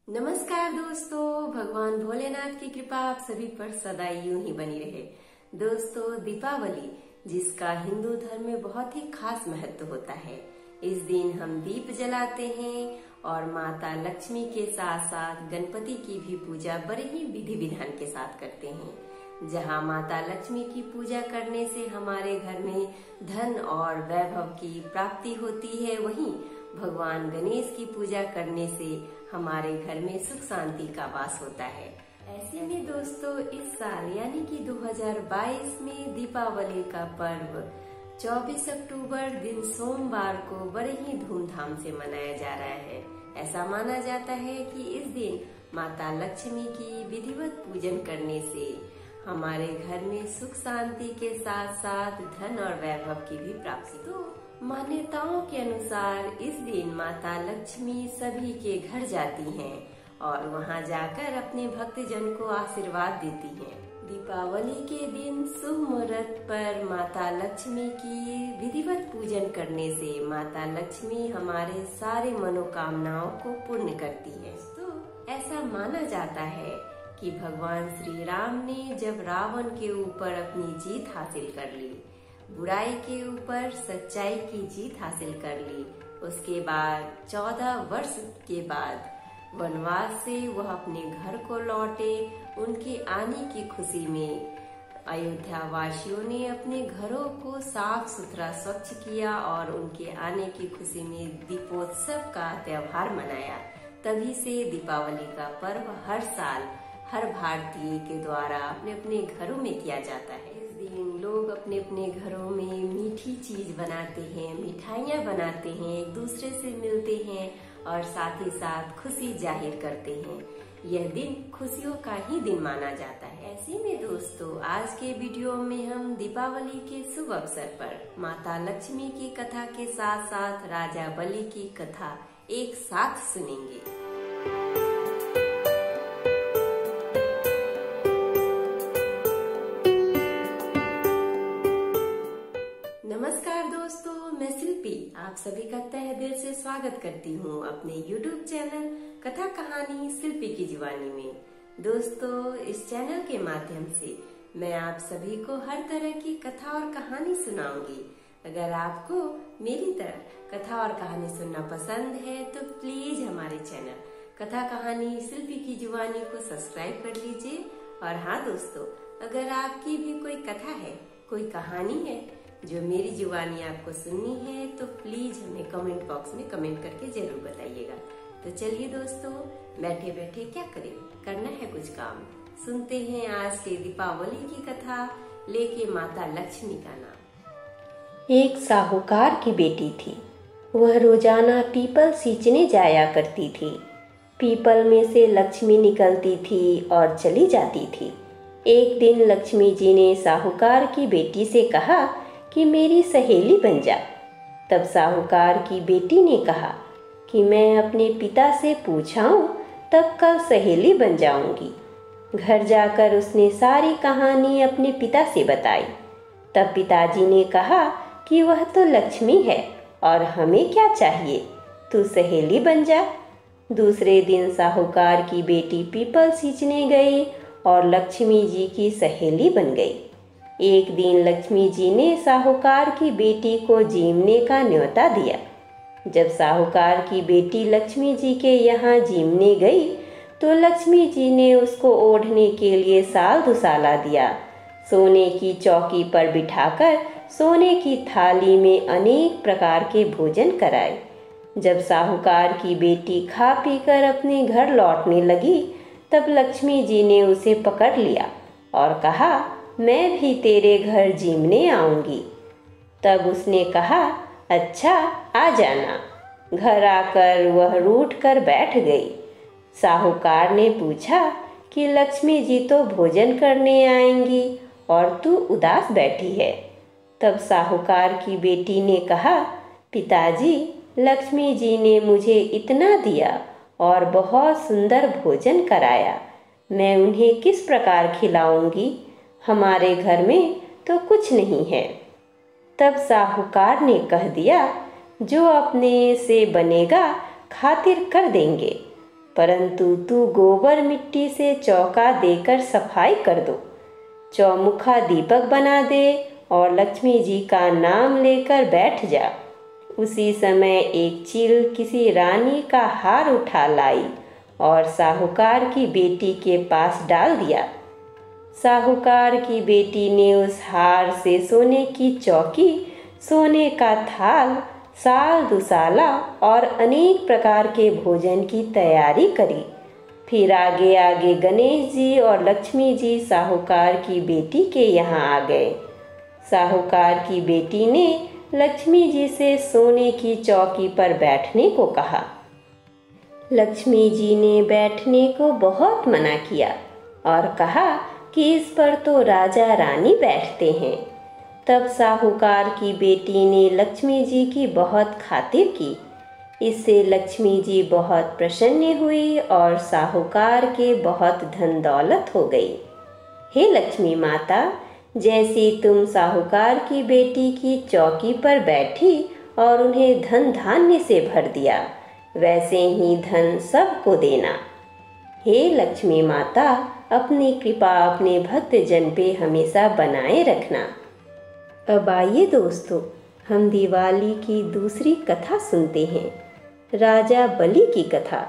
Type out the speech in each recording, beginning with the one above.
नमस्कार दोस्तों, भगवान भोलेनाथ की कृपा आप सभी पर सदा यूं ही बनी रहे। दोस्तों, दीपावली जिसका हिंदू धर्म में बहुत ही खास महत्व होता है। इस दिन हम दीप जलाते हैं और माता लक्ष्मी के साथ साथ गणपति की भी पूजा बड़े ही विधि विधान के साथ करते हैं। जहां माता लक्ष्मी की पूजा करने से हमारे घर में धन और वैभव की प्राप्ति होती है, वहीं भगवान गणेश की पूजा करने से हमारे घर में सुख शांति का वास होता है। ऐसे में दोस्तों, इस साल यानी कि 2022 में दीपावली का पर्व 24 अक्टूबर दिन सोमवार को बड़े ही धूमधाम से मनाया जा रहा है। ऐसा माना जाता है कि इस दिन माता लक्ष्मी की विधिवत पूजन करने से हमारे घर में सुख शांति के साथ साथ धन और वैभव की भी प्राप्ति। तो मान्यताओं के अनुसार इस दिन माता लक्ष्मी सभी के घर जाती हैं और वहां जाकर अपने भक्तजन को आशीर्वाद देती हैं। दीपावली के दिन शुभ मुहूर्त पर माता लक्ष्मी की विधिवत पूजन करने से माता लक्ष्मी हमारे सारे मनोकामनाओं को पूर्ण करती है। तो ऐसा माना जाता है कि भगवान श्री राम ने जब रावण के ऊपर अपनी जीत हासिल कर ली, बुराई के ऊपर सच्चाई की जीत हासिल कर ली, उसके बाद 14 वर्ष के बाद वनवास से वह अपने घर को लौटे। उनके आने की खुशी में अयोध्या वासियों ने अपने घरों को साफ सुथरा स्वच्छ किया और उनके आने की खुशी में दीपोत्सव का त्योहार मनाया। तभी से दीपावली का पर्व हर साल हर भारतीय के द्वारा अपने अपने घरों में किया जाता है। इस दिन लोग अपने अपने घरों में मीठी चीज बनाते हैं, मिठाइयाँ बनाते हैं, एक दूसरे से मिलते हैं और साथ ही साथ खुशी जाहिर करते हैं। यह दिन खुशियों का ही दिन माना जाता है। ऐसे में दोस्तों, आज के वीडियो में हम दीपावली के शुभ अवसर पर माता लक्ष्मी की कथा के साथ साथ राजा बलि की कथा एक साथ सुनेंगे। नमस्कार दोस्तों, मैं शिल्पी आप सभी का तहे दिल से स्वागत करती हूँ अपने YouTube चैनल कथा कहानी शिल्पी की जुबानी में। दोस्तों, इस चैनल के माध्यम से मैं आप सभी को हर तरह की कथा और कहानी सुनाऊंगी। अगर आपको मेरी तरह कथा और कहानी सुनना पसंद है तो प्लीज हमारे चैनल कथा कहानी शिल्पी की जुबानी को सब्सक्राइब कर लीजिए। और हाँ दोस्तों, अगर आपकी भी कोई कथा है, कोई कहानी है जो मेरी जुबानी आपको सुननी है तो प्लीज हमें कमेंट बॉक्स में कमेंट करके जरूर बताइएगा। तो चलिए दोस्तों, बैठे बैठे क्या करें, करना है कुछ काम। सुनते हैं आज के दीपावली की कथा लेके माता लक्ष्मी का नाम। एक साहूकार की बेटी थी। वह रोजाना पीपल सींचने जाया करती थी। पीपल में से लक्ष्मी निकलती थी और चली जाती थी। एक दिन लक्ष्मी जी ने साहूकार की बेटी से कहा कि मेरी सहेली बन जा। तब साहूकार की बेटी ने कहा कि मैं अपने पिता से पूछाऊं, तब कल सहेली बन जाऊंगी। घर जाकर उसने सारी कहानी अपने पिता से बताई। तब पिताजी ने कहा कि वह तो लक्ष्मी है और हमें क्या चाहिए, तू सहेली बन जा। दूसरे दिन साहूकार की बेटी पीपल सींचने गई और लक्ष्मी जी की सहेली बन गई। एक दिन लक्ष्मी जी ने साहूकार की बेटी को जीमने का न्योता दिया। जब साहूकार की बेटी लक्ष्मी जी के यहाँ जीमने गई तो लक्ष्मी जी ने उसको ओढ़ने के लिए साल दुसाला दिया। सोने की चौकी पर बिठाकर सोने की थाली में अनेक प्रकार के भोजन कराए। जब साहूकार की बेटी खा पीकर अपने घर लौटने लगी तब लक्ष्मी जी ने उसे पकड़ लिया और कहा, मैं भी तेरे घर जीमने आऊंगी। तब उसने कहा, अच्छा आ जाना। घर आकर वह रूठ कर बैठ गई। साहूकार ने पूछा कि लक्ष्मी जी तो भोजन करने आएंगी और तू उदास बैठी है। तब साहूकार की बेटी ने कहा, पिताजी, लक्ष्मी जी ने मुझे इतना दिया और बहुत सुंदर भोजन कराया, मैं उन्हें किस प्रकार खिलाऊंगी, हमारे घर में तो कुछ नहीं है। तब साहूकार ने कह दिया, जो अपने से बनेगा खातिर कर देंगे, परंतु तू गोबर मिट्टी से चौका देकर सफाई कर दो, चौमुखा दीपक बना दे और लक्ष्मी जी का नाम लेकर बैठ जा। उसी समय एक चील किसी रानी का हार उठा लाई और साहूकार की बेटी के पास डाल दिया। साहूकार की बेटी ने उस हार से सोने की चौकी, सोने का थाल, साल दुसाला और अनेक प्रकार के भोजन की तैयारी करी। फिर आगे आगे गणेश जी और लक्ष्मी जी साहूकार की बेटी के यहाँ आ गए। साहूकार की बेटी ने लक्ष्मी जी से सोने की चौकी पर बैठने को कहा। लक्ष्मी जी ने बैठने को बहुत मना किया और कहा कि इस पर तो राजा रानी बैठते हैं। तब साहूकार की बेटी ने लक्ष्मी जी की बहुत खातिर की। इससे लक्ष्मी जी बहुत प्रसन्न हुई और साहूकार के बहुत धन दौलत हो गई। हे लक्ष्मी माता, जैसी तुम साहूकार की बेटी की चौकी पर बैठी और उन्हें धन धान्य से भर दिया, वैसे ही धन सबको देना। हे लक्ष्मी माता, अपनी कृपा अपने भक्त जन पे हमेशा बनाए रखना। अब आइए दोस्तों, हम दिवाली की दूसरी कथा सुनते हैं, राजा बलि की कथा।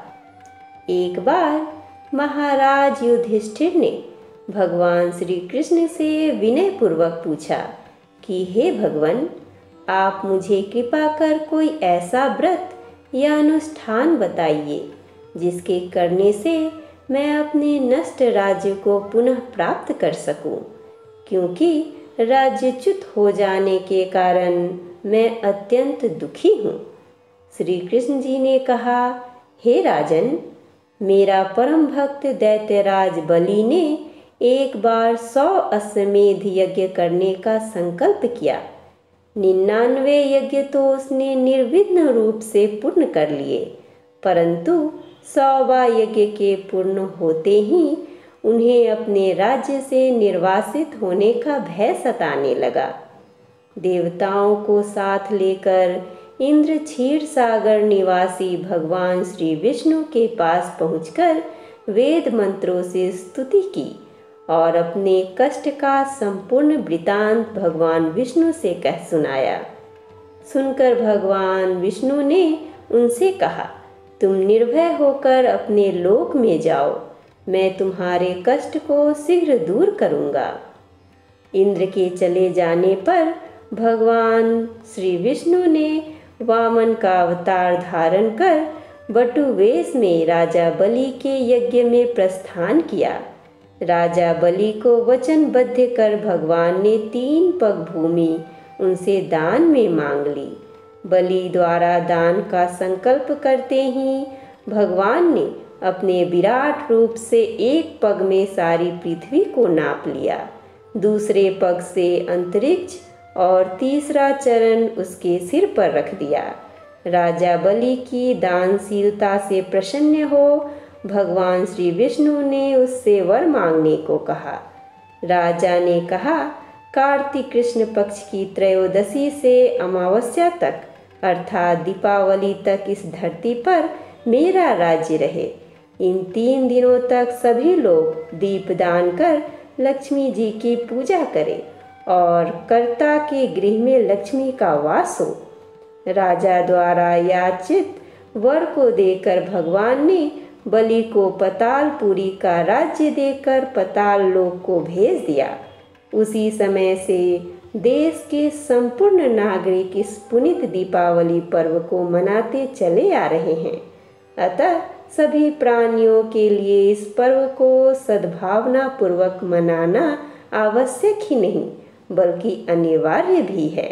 एक बार महाराज युधिष्ठिर ने भगवान श्री कृष्ण से विनय पूर्वक पूछा कि हे भगवान, आप मुझे कृपा कर कोई ऐसा व्रत या अनुष्ठान बताइए जिसके करने से मैं अपने नष्ट राज्य को पुनः प्राप्त कर सकूं, क्योंकि राज्यच्युत हो जाने के कारण मैं अत्यंत दुखी हूँ। श्री कृष्ण जी ने कहा, हे राजन, मेरा परम भक्त दैत्यराज बलि ने एक बार 100 अश्वमेध यज्ञ करने का संकल्प किया। 99 यज्ञ तो उसने निर्विघ्न रूप से पूर्ण कर लिए, परंतु 100वां यज्ञ के पूर्ण होते ही उन्हें अपने राज्य से निर्वासित होने का भय सताने लगा। देवताओं को साथ लेकर इंद्र क्षीर सागर निवासी भगवान श्री विष्णु के पास पहुंचकर वेद मंत्रों से स्तुति की और अपने कष्ट का संपूर्ण वृतांत भगवान विष्णु से कह सुनाया। सुनकर भगवान विष्णु ने उनसे कहा, तुम निर्भय होकर अपने लोक में जाओ, मैं तुम्हारे कष्ट को शीघ्र दूर करूंगा। इंद्र के चले जाने पर भगवान श्री विष्णु ने वामन का अवतार धारण कर बटु वेश में राजा बलि के यज्ञ में प्रस्थान किया। राजा बलि को वचनबद्ध कर भगवान ने 3 पग भूमि उनसे दान में मांग ली। बलि द्वारा दान का संकल्प करते ही भगवान ने अपने विराट रूप से एक पग में सारी पृथ्वी को नाप लिया, दूसरे पग से अंतरिक्ष और तीसरा चरण उसके सिर पर रख दिया। राजा बलि की दानशीलता से प्रसन्न हो भगवान श्री विष्णु ने उससे वर मांगने को कहा। राजा ने कहा, कार्तिक कृष्ण पक्ष की त्रयोदशी से अमावस्या तक अर्थात दीपावली तक इस धरती पर मेरा राज्य रहे। इन 3 दिनों तक सभी लोग दीपदान कर लक्ष्मी जी की पूजा करें और कर्ता के गृह में लक्ष्मी का वास हो। राजा द्वारा याचित वर को देकर भगवान ने बलि को पतालपुरी का राज्य देकर पताल लोक को भेज दिया। उसी समय से देश के संपूर्ण नागरिक इस पुनीत दीपावली पर्व को मनाते चले आ रहे हैं। अतः सभी प्राणियों के लिए इस पर्व को सद्भावना पूर्वक मनाना आवश्यक ही नहीं बल्कि अनिवार्य भी है।